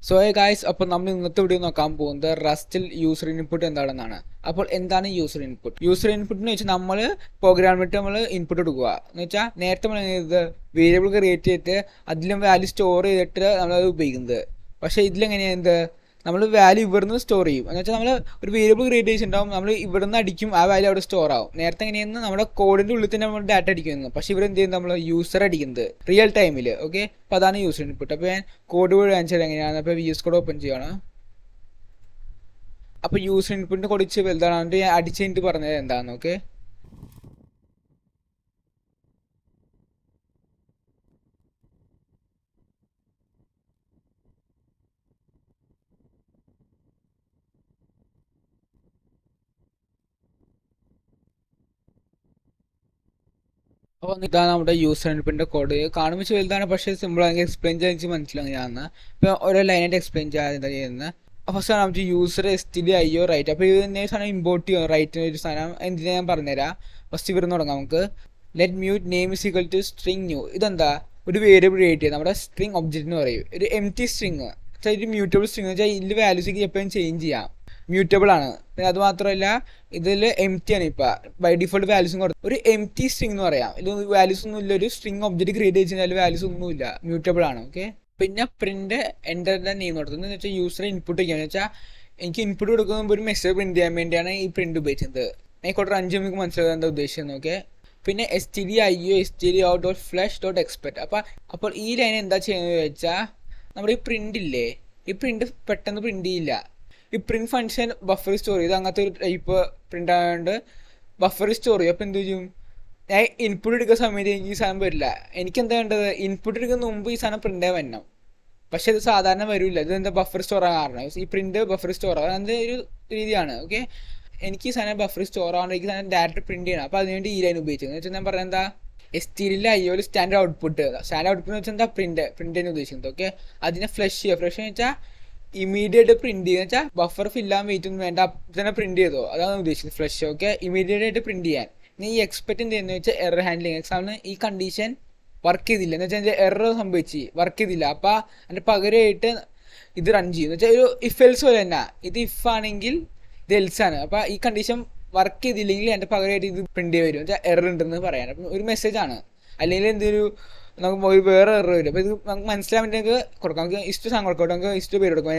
So guys, അപ്പോൾ നമ്മൾ ഇന്നത്തെ വീഡിയോ നോക്കാൻ പോകുന്നത് റസ്റ്റിൽ യൂസർ ഇൻപുട്ട് എന്താണെന്നാണ്. അപ്പോൾ എന്താണ് യൂസർ ഇൻപുട്ട്? യൂസർ ഇൻപുട്ട് എന്ന് വെച്ചാൽ നമ്മൾ പ്രോഗ്രാമിട്ട് നമ്മൾ ഇൻപുട്ട് കൊടുക്കുക എന്ന് വെച്ചാൽ നേരത്തെ നമ്മൾ ഇത് വേരിയബിൾ ക്രിയേറ്റ് ചെയ്തിട്ട് അതിലും വാല്യൂ സ്റ്റോർ ചെയ്തിട്ട് നമ്മളത് ഉപയോഗിക്കുന്നത്. പക്ഷേ ഇതിലെങ്ങനെയാണ് നമ്മൾ വാല്യൂ ഇവിടുന്ന് സ്റ്റോർ ചെയ്യും എന്ന് വെച്ചാൽ നമ്മൾ ഒരു വേരിയബിൾ ക്രിയേറ്റ് ചെയ്തിട്ടുണ്ടാവും, നമ്മൾ ഇവിടുന്ന് അടിക്കും, ആ വാല്യൂ അവിടെ സ്റ്റോർ ആവും. നേരത്തെ എങ്ങനെയാണ് നമ്മുടെ കോഡിൻ്റെ ഉള്ളിൽ തന്നെ നമ്മൾ ഡാറ്റ അടിക്കുന്നത്, പക്ഷേ ഇവിടെ എന്ത് ചെയ്യുന്നത് നമ്മൾ യൂസർ അടിക്കുന്നത് റിയൽ ടൈമിൽ. ഓക്കെ, അപ്പോൾ അതാണ് യൂസർ ഇൻപുട്ട്. അപ്പോൾ ഞാൻ കോഡ് വഴി കാണിച്ചത് എങ്ങനെയാണ്. അപ്പോൾ VS കോഡ് ഓപ്പൺ ചെയ്യണം. അപ്പോൾ യൂസർ ഇൻപുട്ടിൻ്റെ കുറച്ച് വലുതാണ്, ഞാൻ അടിച്ച് കഴിഞ്ഞിട്ട് പറഞ്ഞത് എന്താണെന്ന്. ഓക്കെ, അപ്പോൾ ഇതാണ് നമ്മുടെ യൂസർ ഇൻപുട്ടിൻ്റെ കോഡ്. കാണുമ്പോൾ വലുതാണ്, പക്ഷേ സിമ്പിൾ ആണെങ്കിൽ എക്സ്പ്ലെയിൻ ചെയ്ത് മനസ്സിലാകുന്നതാണ്. ഇപ്പോൾ ഓരോ ലൈനായിട്ട് എക്സ്പ്ലെയിൻ ചെയ്യാൻ എന്താ ചെയ്യുന്നത്. ഫസ്റ്റ് നമുക്ക് യൂസർ STDIO റൈറ്റ്. അപ്പോൾ ഇത് തന്നെ സാധനം ഇമ്പോർട്ട് ചെയ്യും, റൈറ്റിന് ഒരു സാധനം എന്തിനാ ഞാൻ പറഞ്ഞുതരാം. ഫസ്റ്റ് ഇവിടുന്ന് തുടങ്ങാം നമുക്ക്. Let mut name is equal to string new. ഇതെന്താ, ഒരു വേരിയബിൾ ക്രിയേറ്റ് ചെയ്യുക, നമ്മുടെ സ്ട്രിങ് ഒബ്ജക്റ്റ് എന്ന് പറയും. ഒരു എംപ്റ്റി സ്ട്രിങ് ഒരു മ്യൂട്ടബിൾ സ്ട്രിങ് എന്ന് വെച്ചാൽ ഇതിൽ വാല്യൂസ് എപ്പോഴും ചേഞ്ച് ചെയ്യാം, മ്യൂട്ടബിൾ ആണ്. പിന്നെ അത് മാത്രമല്ല ഇതിൽ എംപ്റ്റി ആണ്. ഇപ്പം ബൈ ഡിഫോൾട്ട് വാല്യൂസും കൊടുത്തു ഒരു എംപ്റ്റി സ്ട്രിങ് എന്ന് പറയാം. ഇത് വാല്യൂസ് ഒന്നും ഇല്ല, ഒരു സ്ട്രിങ് ഒബ്ജക്റ്റ് ക്രിയേറ്റ് ചെയ്ത് കഴിഞ്ഞാൽ വാല്യൂസ് ഒന്നുമില്ല, മ്യൂട്ടബിൾ ആണ്. ഓക്കെ, പിന്നെ പ്രിന്റ് എൻ്ററിൻ്റെ നെയിം കൊടുത്തത് വെച്ചാൽ യൂസർ ഇൻപുട്ട് ചെയ്യാന്ന് വെച്ചാൽ എനിക്ക് ഇൻപുട്ട് കൊടുക്കുമ്പോൾ ഒരു മെസ്സേജ് പ്രിന്റ് ചെയ്യാൻ വേണ്ടിയാണ് ഈ പ്രിന്റ് ഉപയോഗിച്ചത്. ആയിക്കോട്ടെ, 5 നമുക്ക് മനസ്സിലാക്കാൻ എന്താ ഉദ്ദേശിച്ചത്. ഓക്കെ, പിന്നെ STDIO stdio.flash.expect. അപ്പോൾ ഈ ലൈൻ എന്താ ചെയ്യുന്നത് വെച്ചാൽ നമ്മുടെ ഈ പ്രിന്റ് ഇല്ലേ, ഈ പ്രിന്റ് പെട്ടെന്ന് പ്രിന്റ് ചെയ്യില്ല. ഈ പ്രിന്റ് ഫംഗ്ഷൻ ബഫർ സ്റ്റോർ ചെയ്ത് അങ്ങനത്തെ ഒരു ടൈപ്പ് പ്രിന്റ് ആയതുകൊണ്ട് ബഫർ സ്റ്റോർ ചെയ്യും. അപ്പോൾ എന്ത് ചെയ്യും, ഞാൻ ഇൻപുട്ട് എടുക്കുന്ന സമയത്ത് എനിക്ക് ഈ സാധനം വരില്ല. എനിക്ക് എന്താ വേണ്ടത്, ഇൻപുട്ട് എടുക്കുന്ന മുമ്പ് ഈ സാധനം പ്രിൻ്റേ വരണം. പക്ഷേ ഇത് സാധാരണ വരില്ല. ഇത് എന്താ ബഫർ സ്റ്റോർ ആകാൻ കാരണം, ഈ പ്രിന്റ് ബഫർ സ്റ്റോർ ആകാൻ അത് ഒരു രീതിയാണ്. ഓക്കെ, എനിക്ക് ഈ സാധനം ബഫർ സ്റ്റോർ ആവാണ്ട് എനിക്ക് സാധനം ഡയറക്റ്റ് പ്രിന്റ് ചെയ്യണം. അപ്പോൾ അതിനുവേണ്ടി ഈ ലൈൻ ഉപയോഗിച്ചത് എന്ന് വെച്ചാൽ ഞാൻ പറഞ്ഞത് എന്താ, STDIO standard output. Standard output എന്ന് വെച്ചാൽ എന്താ, പ്രിന്റ് ഉദ്ദേശിക്കുന്നത്. ഓക്കെ, അതിനെ ഫ്ലഷ് ചെയ്യുക. ഫ്ലഷ് എന്ന് വെച്ചാൽ ഇമീഡിയറ്റ് പ്രിന്റ് ചെയ്യുക വെച്ചാൽ ബഫർ ഫില്ലാൻ വെയിറ്റ് ഒന്നും വേണ്ട, തന്നെ പ്രിന്റ് ചെയ്തോ, അതാണ് ഉദ്ദേശിച്ചത് ഫ്ലഷ്. ഓക്കെ, ഇമീഡിയറ്റ് ആയിട്ട് പ്രിന്റ് ചെയ്യാൻ. ഇനി ഈ എക്സ്പെക്ട് ചെയ്യുന്നത് വെച്ചാൽ എറർ ഹാൻഡ്ലിങ്. എക്സാമ്പിൾ ഈ കണ്ടീഷൻ വർക്ക് ചെയ്തില്ല എന്ന് വെച്ചാൽ എറർ സംഭവിച്ച് വർക്ക് ചെയ്തില്ല, അപ്പോൾ അതിൻ്റെ പകരമായിട്ട് ഇത് റൺ ചെയ്യും എന്ന് വെച്ചാൽ ഒരു ഇഫ് എൽസ് പോലെ തന്നെ. ഇത് ഇഫ് ആണെങ്കിൽ ഇത് എൽസ് ആണ്. അപ്പോൾ ഈ കണ്ടീഷൻ വർക്ക് ചെയ്തില്ലെങ്കിൽ എൻ്റെ പകരമായിട്ട് ഇത് പ്രിന്റ് ചെയ്ത് വരും, വെച്ചാൽ എറർ ഉണ്ടെന്ന് പറയാൻ. അപ്പം ഒരു മെസ്സേജ് ആണ്, അല്ലെങ്കിൽ എന്തൊരു നമുക്ക് വേറെ എറർ വരും. അപ്പോൾ ഇത് നമുക്ക് മനസ്സിലാൻ വേണ്ടി നമുക്ക് കൊടുക്കാം. നമുക്ക് ഇഷ്ട സാധനം കൊടുക്കാം, നമുക്ക് ഇഷ്ട പേര് കൊടുക്കാം.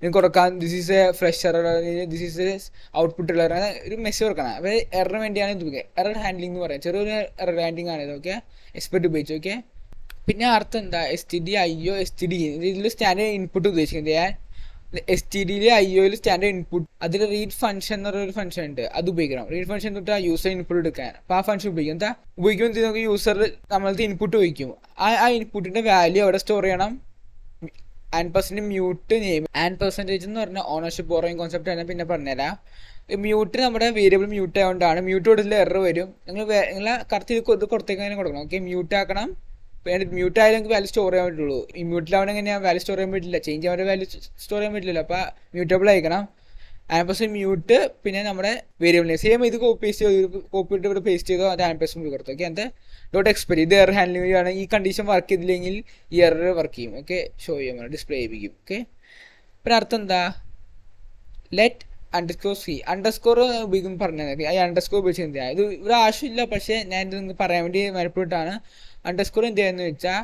നിങ്ങൾക്ക് കൊടുക്കാം this is a flush error, this is a output error, ഒരു മെസ്സേജ് കൊടുക്കണം. അപ്പോൾ എറർ വേണ്ടിയാണ് ഇത് എറർ ഹാൻഡ്ലിംഗ് എന്ന് പറയാം. ചെറിയൊരു എറർ ഹാൻഡ്ലിംഗ് ആണ് ഇത്. ഓക്കെ, എക്സ്പെക്ട് ഉപയോഗിച്ചു. ഓക്കെ, പിന്നെ അർത്ഥം എന്താ, STDIO ഇതിൽ സ്റ്റാൻഡേർഡ് ഇൻപുട്ട് ഉദ്ദേശിക്കുന്നത്. ഞാൻ STDIO സ്റ്റാൻഡേർഡ് ഇൻപുട്ട് അതിൽ റീഡ് ഫംഗ്ഷൻ എന്ന് പറയുന്ന ഫംഗ്ഷൻ ഉണ്ട്, അത് ഉപയോഗിക്കണം. റീഡ് ഫംഗ്ഷൻ തൊട്ട് യൂസർ ഇൻപുട്ട് എടുക്കാൻ. അപ്പോൾ ആ ഫംഗ്ഷൻ ഉപയോഗിക്കും. എന്താ ഉപയോഗിക്കുമ്പോൾ നമുക്ക് യൂസർ നമ്മളത്തെ ഇൻപുട്ട് ഉപയോഗിക്കും. ആ ഇൻപുട്ടിൻ്റെ വാല്യൂ അവിടെ സ്റ്റോർ ചെയ്യണം. %, മ്യൂട്ട് നെയിം. %, എന്ന് പറഞ്ഞാൽ ഓണർഷിപ്പ് ബോറോയിങ് കോൺസെപ്റ്റ് ആണ്, പിന്നെ പറഞ്ഞുതരാം. മ്യൂട്ട് നമ്മുടെ വേരിയബിൾ മ്യൂട്ട് ആയതുകൊണ്ടാണ്. മ്യൂട്ട് കൊടുത്തില്ല എറർ വരും. നിങ്ങളെ കറക്റ്റ് ഇത് കൊടുത്തേക്കാൻ കൊടുക്കണം. ഓക്കെ, മ്യൂട്ട് ആക്കണം. മ്യൂട്ട് ആയാലും നമുക്ക് വാല്യൂ സ്റ്റോർ ചെയ്യാൻ പറ്റുള്ളൂ. ഈ മ്യൂട്ടിലാവണം എങ്ങനെയാണ് വാല്യൂ സ്റ്റോർ ചെയ്യാൻ പറ്റില്ല, ചേഞ്ച് ചെയ്യാൻ വാല്യൂ സ്റ്റോർ ചെയ്യാൻ പറ്റില്ലല്ലോ. അപ്പോൾ മ്യൂട്ടബിൾ ആയിരിക്കണം. %, മ്യൂട്ട്, പിന്നെ നമ്മുടെ വേരിയബിളിനെ സെയിം ഇത് കോപ്പി ഇട്ട് ഇവിടെ പേസ്റ്റ് ചെയ്തോ, അത് %, കൊടുത്തു. ഓക്കെ, എന്താ .expect ഇത് എറർ ഹാൻഡ്ലിംഗ് ആണ്. ഈ കണ്ടീഷൻ വർക്ക് ചെയ്തില്ലെങ്കിൽ ഈ എറർ വർക്ക് ചെയ്യും. ഓക്കെ, ഷോ ചെയ്യും, ഡിസ്പ്ലേ ചെയ്യിപ്പിക്കും. ഓക്കെ, പിന്നെ അർത്ഥം എന്താ, ലെറ്റ് _c അണ്ടർസ്കോർ ഉപയോഗിക്കും പറഞ്ഞത്. ഈ അണ്ടർസ്കോർ ഉപയോഗിച്ച് എന്ത് ചെയ്യാം, ഇത് ഒരു ആവശ്യമില്ല, പക്ഷേ ഞാൻ ഇത് നിങ്ങൾക്ക് പറയാൻ വേണ്ടി മലപ്പെട്ടാണ്. അണ്ടർസ്കോർ എന്ത് ചെയ്യുന്നത് വെച്ചാൽ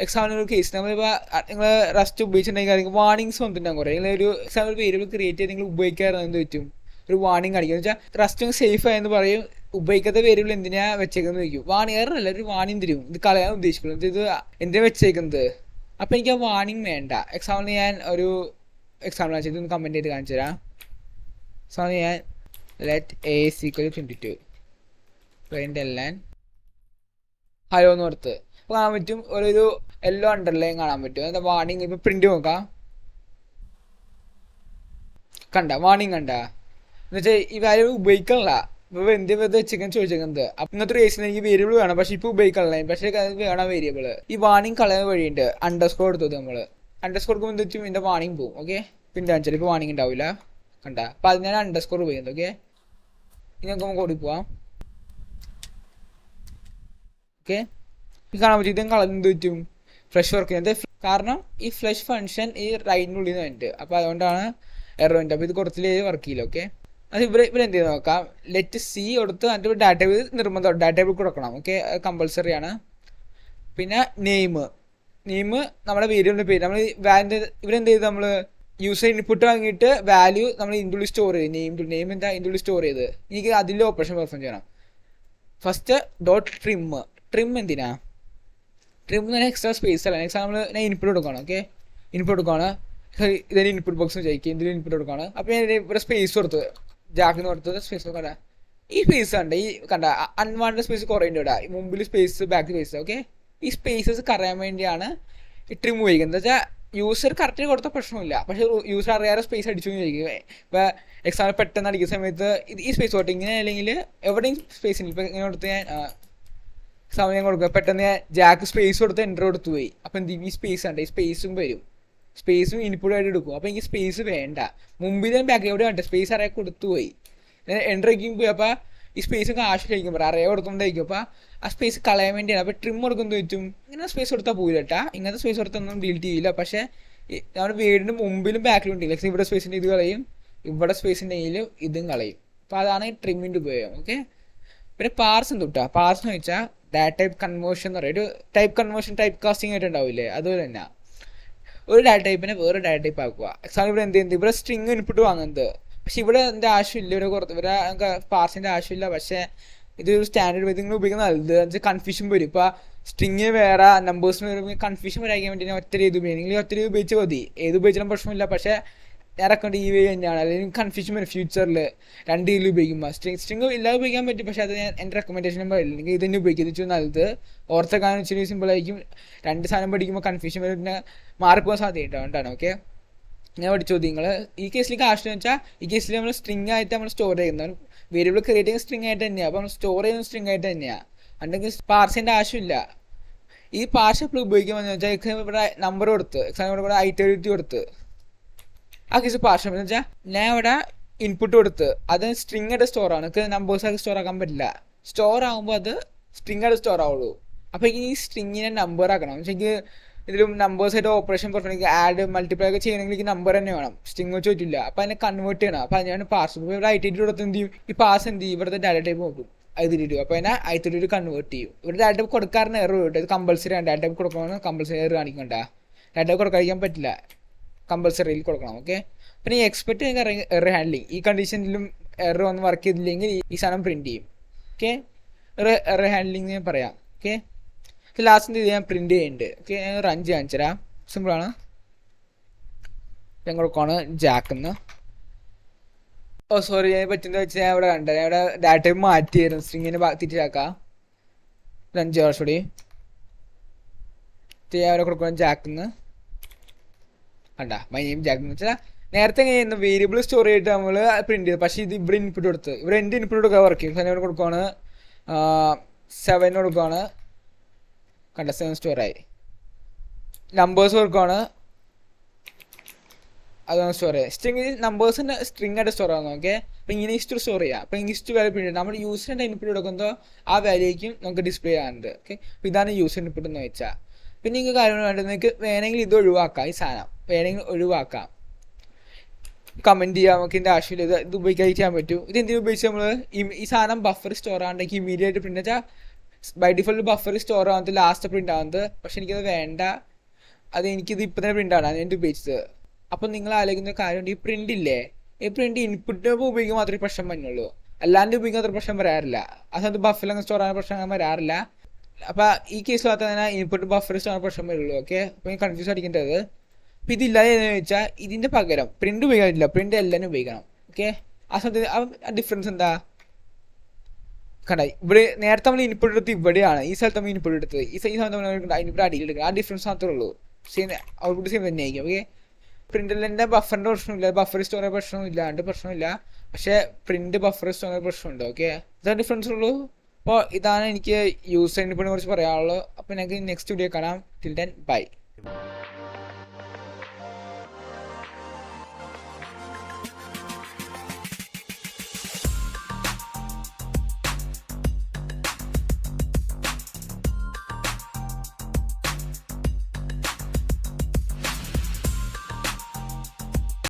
എക്സാമ്പിൾ ഒരു കേസ് നമ്മളിപ്പോൾ നിങ്ങൾ റസ്റ്റ് ഉപയോഗിച്ചിട്ടുണ്ടെങ്കിൽ വാർണിങ്സ് വന്നിട്ടുണ്ടാകും കുറേ. ഒരു എക്സാമ്പിൾ വേരിയബിൾ ക്രിയേറ്റ് ചെയ്ത് നിങ്ങൾ ഉപയോഗിക്കാറ് എന്ത് പറ്റും, ഒരു വാർണിംഗ് കാണിക്കുക എന്ന് വെച്ചാൽ റസ്റ്റ് സേഫ് ആയെന്ന് പറയും. ഉപയോഗിക്കാത്ത വേരിയബിൾ എന്തിനാ വെച്ചേക്കുന്നത് ചോദിക്കും. എററല്ല, ഒരു വാർണിംഗ് തരും, ഇത് കളയാൻ ഉദ്ദേശിക്കുന്നത്, ഇത് എന്തിനാ വെച്ചേക്കുന്നത്. അപ്പോൾ എനിക്ക് ആ വാർണിംഗ് വേണ്ട. എക്സാമ്പിൾ ഞാൻ ഒരു എക്സാമ്പിൾ വെച്ചിട്ട് ഒന്ന് കമൻറ്റ് ചെയ്ത് കാണിച്ചു തരാം. എക്സാമ്പിൾ ഞാൻ ലെറ്റ് A = 22 പ്രിന്റ് ഹലോ എന്ന് ഓർത്ത് അപ്പോൾ കാണാൻ പറ്റും, ഒരു യെല്ലോ അണ്ടർലൈൻ കാണാൻ പറ്റും. എന്താ വാർണിംഗ്. ഇപ്പോൾ പ്രിന്റ് നോക്കാം, കണ്ട വാർണിംഗ് കണ്ട എന്ന് വെച്ചാൽ ഈ വാല്യൂ ഉപയോഗിക്കണില്ല. ഇപ്പോൾ എന്ത് വെച്ചേക്കാൻ ചോദിച്ചേക്കുന്നത്. അപ്പം ഇങ്ങനത്തെ ഒരു കേസിന് എനിക്ക് വേരിയബിൾ വേണം, പക്ഷേ ഇപ്പോൾ ഉപയോഗിക്കണില്ല, പക്ഷേ അത് വേണം വേരിയബിൾ. ഈ വാർണിംഗ് കളയാൻ വഴിയുണ്ട്. അണ്ടർസ്കോർ എടുത്തത് നമ്മൾ അണ്ടർസ്കോർ കൊടുക്കുമ്പോൾ എന്ത് വെച്ചും ഇതിൻ്റെ വാർണിംഗ് പോകും. ഓക്കെ, പിന്നെ കാണിച്ചാൽ ഇപ്പോൾ വാർണിംഗ് ഉണ്ടാവില്ല, കണ്ട. അപ്പോൾ അതിനാണ് അണ്ടർസ്കോർ ഉപയോഗിക്കുന്നത്. ഓക്കെ, ഇനി നമുക്ക് ഓടി പോവാം. ഓക്കെ, കാണാൻ പറ്റും. ഇതും കളഞ്ഞു പറ്റും, ഫ്ലഷ് വർക്ക് ചെയ്യുന്നത്. കാരണം ഈ ഫ്ലഷ് ഫംഗ്ഷൻ ഈ റൈറ്റിനുള്ളിൽ നിന്ന് ഉണ്ട്. അപ്പോൾ അതുകൊണ്ടാണ് എറർ ഉണ്ട്. അപ്പോൾ ഇത് കുറച്ചിൽ വർക്ക് ചെയ്യില്ല. ഓക്കെ, അത് ഇവിടെ എന്ത് ചെയ്ത് നോക്കാം. ലെറ്റ് സി കൊടുത്ത് അതിൻ്റെ ഡാറ്റ ടൈപ്പ് നിർബന്ധം, ഡാറ്റ ടൈപ്പ് കൊടുക്കണം. ഓക്കെ, കമ്പൾസറി ആണ്. പിന്നെ നെയിം നമ്മുടെ വേരിയബിളിൻ്റെ പേര്. നമ്മൾ ഇവരെന്ത് ചെയ്ത് നമ്മൾ യൂസർ ഇൻപുട്ട് വാങ്ങിയിട്ട് വാല്യൂ നമ്മൾ ഇതിൻ്റെ സ്റ്റോർ ചെയ്ത് നെയിം എന്താ ഇതിൻ്റെ സ്റ്റോർ ചെയ്ത് എനിക്ക് അതിൻ്റെ ഓപ്പറേഷൻ പെർഫോം ചെയ്യണം. ഫസ്റ്റ് ഡോട്ട് ട്രിം എന്തിനാ? ട്രിം എന്ന് പറഞ്ഞാൽ എക്സ്ട്രാ സ്പേസ് അല്ല. എക്സാമ്പിൾ ഞാൻ ഇൻപുട്ട് കൊടുക്കുകയാണ്. ഓക്കെ, ഇൻപുട്ട് കൊടുക്കുകയാണ്. ഇതിന് ഇൻപുട്ട് ബോക്സ് ചോദിക്കും, എന്തിനും ഇൻപുട്ട് കൊടുക്കുകയാണ്. അപ്പോൾ ഞാൻ ഇവിടെ സ്പേസ് കൊടുത്ത് ജാക്കിന് കൊടുത്തത് സ്പേസ് കണ്ട ഈ സ്പേസ് കണ്ട ഈ കണ്ട അൺവാണ്ടഡ് സ്പേസ് കുറേ ഉണ്ട് ഇവിടെ. മുമ്പിൽ സ്പേസ് ബാക്ക് സ്പേസ്. ഓക്കെ, ഈ സ്പേസസ് കറയാൻ വേണ്ടിയാണ് ഈ ട്രിം ഉപയോഗിക്കുന്നത്. എന്താ വെച്ചാൽ യൂസർ കറക്റ്റ് കൊടുത്ത പ്രശ്നമില്ല, പക്ഷേ യൂസർ അറിയാതെ സ്പേസ് അടിച്ചു ചോദിക്കും. ഇപ്പോൾ എക്സാമ്പിൾ പെട്ടെന്ന് അടിക്കുന്ന സമയത്ത് ഈ സ്പേസ് കൊടുത്ത് ഇങ്ങനെ അല്ലെങ്കിൽ എവിടെയും സ്പേസ് ഇല്ല. ഇപ്പോൾ ഇങ്ങനെ കൊടുത്ത് ഞാൻ സമയം കൊടുക്കുക, പെട്ടെന്ന് ഞാൻ ജാക്ക് സ്പേസ് കൊടുത്ത് എൻ്റർ കൊടുത്തു പോയി. അപ്പോൾ എന്ത് ഈ സ്പേസ് ഉണ്ട്, ഈ സ്പേസും വരും, സ്പേസും ഇൻപുട്ടായിട്ട് എടുക്കും. അപ്പോൾ എനിക്ക് സ്പേസ് വേണ്ട. മുമ്പിൽ ഞാൻ ബാക്ക് എവിടെ വേണ്ട സ്പേസ് അറിയാൻ കൊടുത്തു പോയി. ഞാൻ എൻ്റർ ആക്കിയും പോയി. അപ്പോൾ ഈ സ്പേസ് ആവശ്യമായിരിക്കും പറയാം, അറിയാൻ കൊടുക്കുമ്പോഴായിരിക്കും. അപ്പോൾ ആ സ്പേസ് കളയാൻ വേണ്ടിയാണ്. അപ്പോൾ ട്രിം കൊടുക്കുന്നത് വെച്ചും ഇങ്ങനെ സ്പേസ് കൊടുത്താൽ പോയില്ല കേട്ടാ. ഇങ്ങനത്തെ സ്പേസ് കൊടുത്തൊന്നും ഡിലീറ്റ് ചെയ്യില്ല. പക്ഷേ നമ്മുടെ വീടിൻ്റെ മുമ്പിലും ബാക്കിലും ഉണ്ടെങ്കിൽ ഇവിടെ സ്പേസിൻ്റെ ഇത് കളയും, ഇവിടെ സ്പേസിൻ്റെ കയ്യിലും ഇതും കളയും. അപ്പോൾ അതാണ് ഈ ട്രിമ്മിൻ്റെ ഉപയോഗം. ഓക്കെ, പിന്നെ പാർസ് എന്ത് കിട്ടുക? പാർസ് എന്ന് വെച്ചാൽ ഡാറ്റ ടൈപ്പ് കൺവേർഷൻ എന്ന് പറയും. ഒരു ടൈപ്പ് കൺവേർഷൻ ടൈപ്പ് കാസ്റ്റിംഗ് ആയിട്ട് ഉണ്ടാവില്ലേ, അതുപോലെ തന്നെ ഒരു ഡാറ്റ ടൈപ്പിനെ വേറെ ഡാറ്റ ടൈപ്പ് ആക്കുക. എക്സാമ്പിൾ ഇവിടെ എന്ത് ചെയ്യുന്നത്, ഇവിടെ സ്ട്രിങ് ഇൻപുട്ട് വാങ്ങുന്നത്. പക്ഷെ ഇവിടെ എൻ്റെ ആവശ്യമില്ല, ഇവിടെ നമുക്ക് പാർസിൻ്റെ ആവശ്യമില്ല. പക്ഷേ ഇതൊരു സ്റ്റാൻഡേർഡ് വെച്ച് നിങ്ങൾ ഉപയോഗിക്കുന്നത് നല്ലത്. കൺഫ്യൂഷൻ വരും. ഇപ്പോൾ സ്ട്രിങ് വേറെ നമ്പേഴ്സിന് വരുമ്പോൾ കൺഫ്യൂഷൻ വരാൻ വേണ്ടി ഞാൻ ഒറ്റ രീതി ഉപയോഗിക്കും. നിങ്ങൾ ഒറ്റ രീതി ഉപയോഗിച്ച് മതി, ഏത് ഉപയോഗിച്ചാലും പ്രശ്നമില്ല. പക്ഷേ ഞാൻ റെക്കമെൻഡ് ഈ വേ തന്നെയാണ്. അല്ലെങ്കിൽ കൺഫ്യൂഷൻ വരും ഫ്യൂച്ചറിൽ രണ്ട് രീതിയിൽ ഉപയോഗിക്കുമ്പോൾ. സ്ട്രിങ് ഇല്ലാതെ ഉപയോഗിക്കാൻ പറ്റും, പക്ഷേ അത് ഞാൻ എൻ്റെ റെക്കമെൻഡേഷൻ പറയില്ല. നിങ്ങൾ ഇതന്നെ ഉപയോഗിക്കുക. ഇത് നല്ലത്. ഓർത്തെക്കാനും ഇച്ചിരി സിമ്പിളായിരിക്കും. രണ്ട് സാധനം പഠിക്കുമ്പോൾ കൺഫ്യൂഷൻ വരും, പിന്നെ മാറിപ്പോകാൻ സാധ്യത ഉണ്ടാണ്. ഓക്കെ, ഞാൻ പഠിച്ചു നിങ്ങൾ ഈ കേസിലേക്ക് ആവശ്യം വെച്ചാൽ ഈ കേസിൽ നമ്മൾ സ്ട്രിങ് ആയിട്ട് നമ്മൾ സ്റ്റോർ ചെയ്യുന്നത് വേരിയബിൾ ക്രിയേറ്റ് ചെയ്യുന്ന സ്ട്രിങ് ആയിട്ട് തന്നെയാണ്. അപ്പോൾ നമ്മൾ സ്റ്റോർ ചെയ്യുന്ന സ്ട്രിങ് ആയിട്ട് തന്നെയാണ്. അല്ലെങ്കിൽ പാർസിൻ്റെ ആവശ്യമില്ല. ഈ പാർസ് എപ്പോഴും ഉപയോഗിക്കുമ്പോൾ വെച്ചാൽ ഇവിടെ നമ്പർ കൊടുത്ത് എക്സാമ്പിൾ ഇവിടെ ഐറ്ററിറ്റി കൊടുത്ത് ആ കേസ് പാർസ് എന്ന് വെച്ചാൽ ഞാൻ ഇവിടെ ഇൻപുട്ട് കൊടുത്ത് അത് സ്ട്രിങ് ആയിട്ട് സ്റ്റോർ ആണ്. എനിക്ക് നമ്പേഴ്സൊക്കെ സ്റ്റോർ ആക്കാൻ പറ്റില്ല. സ്റ്റോർ ആകുമ്പോൾ അത് സ്ട്രിങ് ആയിട്ട് സ്റ്റോർ ആവുള്ളൂ. അപ്പോൾ ഈ സ്ട്രിങ്ങിനെ നമ്പർ ആക്കണം. പക്ഷേ എനിക്ക് ഇതിലും നമ്പേഴ്സായിട്ട് ഓപ്പറേഷൻ പെർഫോം ആഡ് മൾട്ടിപ്ലൈ ഒക്കെ ചെയ്യണമെങ്കിൽ എനിക്ക് നമ്പർ തന്നെ വേണം, സ്ട്രിങ് വെച്ച് പറ്റില്ല. അപ്പോൾ അതിനെ കൺവേർട്ട് ചെയ്യണം. അപ്പോൾ അതിനാണ് പാർസ്. ഇപ്പോൾ ഇവിടെ ഐറ്ററിറ്റി കൊടുത്ത് എന്ത് ചെയ്യും, ഈ പാസ് എന്ത് ചെയ്യും, ഇവിടുത്തെ ഡാറ്റ ടൈപ്പ് നോക്കും ഐറ്ററിറ്റി. അപ്പോൾ അതിനെ ഐറ്ററിറ്റി കൺവേർട്ട് ചെയ്യും. ഇവിടെ ഡാറ്റ ടൈപ്പ് കൊടുക്കാറുണ്ട് എറർ കിട്ടും. ഇത് കമ്പൾസറി ആണ്. ഡാറ്റ ടൈപ്പ് കൊടുക്കണമെന്ന് കമ്പൾസറി എറർ കാണിക്കണ്ട. ഡാറ്റ ടൈപ്പ് കൊടുക്കാതിരിക്കാൻ പറ്റില്ല, കമ്പൾസറിയിൽ കൊടുക്കണം. ഓക്കെ, പിന്നെ ഈ എക്സ്പെക്ട് എറർ ഹാൻഡ്ലിങ് ഈ കണ്ടീഷനിലും എറർ വന്ന് വർക്ക് ചെയ്തില്ലെങ്കിൽ ഈ സാധനം പ്രിൻറ്റ് ചെയ്യും. ഓക്കെ, എറർ ഹാൻഡ്ലിങ് ഞാൻ പറയാം. ഓക്കെ, ലാസ്റ്റ് ഇത് ഞാൻ പ്രിൻറ്റ് ചെയ്യുന്നുണ്ട്. ഓക്കെ, ഞാൻ റൺ കാണിച്ചു തരാം. സിമ്പിളാണ്. ഞാൻ കൊടുക്കുകയാണ് ജാക്കെന്ന്. ഓ സോറി, ഞാൻ പറ്റുന്നത് വെച്ച് ഞാൻ ഇവിടെ കണ്ടത്. ഞാൻ ഇവിടെ ഡാറ്റ മാറ്റിയായിരുന്നു, സ്ട്രിങ്ങിനെ തിരിച്ചാക്കാം. റൺ ചെയ്യാം കുറച്ചുകൂടി. ഞാൻ അവിടെ കൊടുക്കണം ജാക്കെന്ന്. കണ്ട മൈ നെയിം ജാക്ക് എന്ന് വെച്ചാൽ നേരത്തെ എങ്ങനെയായിരുന്നു വേരിയബിൾ സ്റ്റോർ ചെയ്തിട്ട് നമ്മൾ പ്രിൻറ്റ് ചെയ്തു. പക്ഷേ ഇത് ഇവിടെ ഇൻപുട്ട് കൊടുത്ത് ഇവിടെ എൻ്റെ ഇൻപുട്ട് കൊടുക്കുക വർക്ക് ചെയ്യും. ഇവിടെ കൊടുക്കുകയാണ് 7 കൊടുക്കുകയാണ്. കണ്ട 7 സ്റ്റോറായി. നമ്പേഴ്സ് കൊടുക്കുകയാണ്, അതാണ് സ്റ്റോർ ചെയ്യുക. സ്ട്രിങ് നമ്പേഴ്സിൻ്റെ സ്ട്രിങ് ആയിട്ട് സ്റ്റോർ ആകുന്നു. ഓക്കെ, അപ്പോൾ ഇങ്ങനെ ഇഷ്ടം സ്റ്റോർ ചെയ്യുക. അപ്പോൾ ഇങ്ങിസ്റ്റ് വാല്യൂ പ്രിൻറ്റ് നമ്മൾ യൂസറിൻ്റെ ഇൻപുട്ട് കൊടുക്കുമ്പോൾ ആ വാല്യൂക്കും നമുക്ക് ഡിസ്പ്ലേ ചെയ്യാറുണ്ട്. ഓക്കെ, അപ്പോൾ ഇതാണ് യൂസർ ഇൻപുട്ട് എന്ന് വെച്ചാൽ. പിന്നെ നിങ്ങൾക്ക് കാര്യങ്ങൾ വേണ്ടത് നിങ്ങൾക്ക് വേണമെങ്കിൽ ഇത് ഒഴിവാക്കാം. ഈ സാധനം വേണമെങ്കിൽ ഒഴിവാക്കാം, കമൻറ്റ് ചെയ്യാം. നമുക്ക് ഇതിൻ്റെ ആവശ്യമില്ല, ഇത് ഉപയോഗിക്കാൻ ചെയ്യാൻ പറ്റും. ഇത് എന്തിനു ഉപയോഗിച്ച് നമ്മൾ ഈ സാധനം ബഫർ സ്റ്റോർ ആണെങ്കിൽ ഇമീഡിയറ്റ് പ്രിൻ്റ് വെച്ചാൽ ബൈ ഡിഫോൾട്ട് ബഫർ സ്റ്റോർ ആവുന്നത് ലാസ്റ്റ് പ്രിൻ്റ് ആവുന്നത്. പക്ഷെ എനിക്കത് വേണ്ട, അത് എനിക്കിത് ഇപ്പം തന്നെ പ്രിൻ്റ് ആണ് ഞാൻ ഉപയോഗിച്ചത്. അപ്പം നിങ്ങൾ ആലോചിക്കുന്ന കാര്യമുണ്ട്, ഈ പ്രിൻ്റ് ഇല്ലേ, ഈ പ്രിൻ്റ് ഇൻപുട്ട് ഉപയോഗിക്കാൻ മാത്രമേ പ്രശ്നം വരുന്നുള്ളൂ, അല്ലാണ്ട് ഉപയോഗിക്കാൻ അത്ര പ്രശ്നം വരാറില്ല. ആ സമയത്ത് ബഫറിലങ്ങ് സ്റ്റോർ ആകുന്ന പ്രശ്നം വരാറില്ല. അപ്പോൾ ഈ കേസിലകത്ത് തന്നെ ഇൻപുട്ട് ബഫർ സ്റ്റോർ പ്രശ്നം വരുള്ളൂ. ഓക്കെ, അപ്പോൾ കൺഫ്യൂസ് അടിക്കേണ്ടത്. അപ്പോൾ ഇതില്ലാതെ എന്ന് വെച്ചാൽ ഇതിൻ്റെ പകരം പ്രിൻ്റ് ഉപയോഗിക്കാൻ പറ്റില്ല, പ്രിൻ്റ് എല്ലാവരും ഉപയോഗിക്കണം. ഓക്കെ, ആ സമയത്ത് ആ ഡിഫറൻസ് എന്താ കണ്ട, ഇവിടെ നേരത്തെ നമ്മൾ ഇൻപുട്ട് എടുത്ത് ഇവിടെയാണ്, ഈ സ്ഥലത്ത് നമ്മൾ ഇൻപുട്ട് എടുത്തത് ഈ സമയത്ത് നമ്മൾ ഇവിടെ അടിയിൽ എടുക്കുക. ആ ഡിഫറൻസ് മാത്രമേ ഉള്ളൂ. സെയിം ഔട്ട്പുട്ട് സെയിം തന്നെ ആയിരിക്കും. ഓക്കെ, പ്രിൻ്റിൻ്റെ ബഫറിൻ്റെ പ്രശ്നമില്ല, ബഫർ സ്റ്റോറേജ് പ്രശ്നമില്ലാണ്ട് പ്രശ്നമില്ല. പക്ഷേ പ്രിൻ്റ് ബഫർ സ്റ്റോറേജ് പ്രശ്നമുണ്ട്. ഓക്കെ, ഇതാണ് ഡിഫറൻസ് ഉള്ളൂ. അപ്പോൾ ഇതാണ് എനിക്ക് യൂസർ ഇൻപുട്ടിനെ കുറിച്ച് പറയാനുള്ളത്. അപ്പോൾ ഞങ്ങൾക്ക് നെക്സ്റ്റ് വീഡിയോ കാണാം. Till then bye.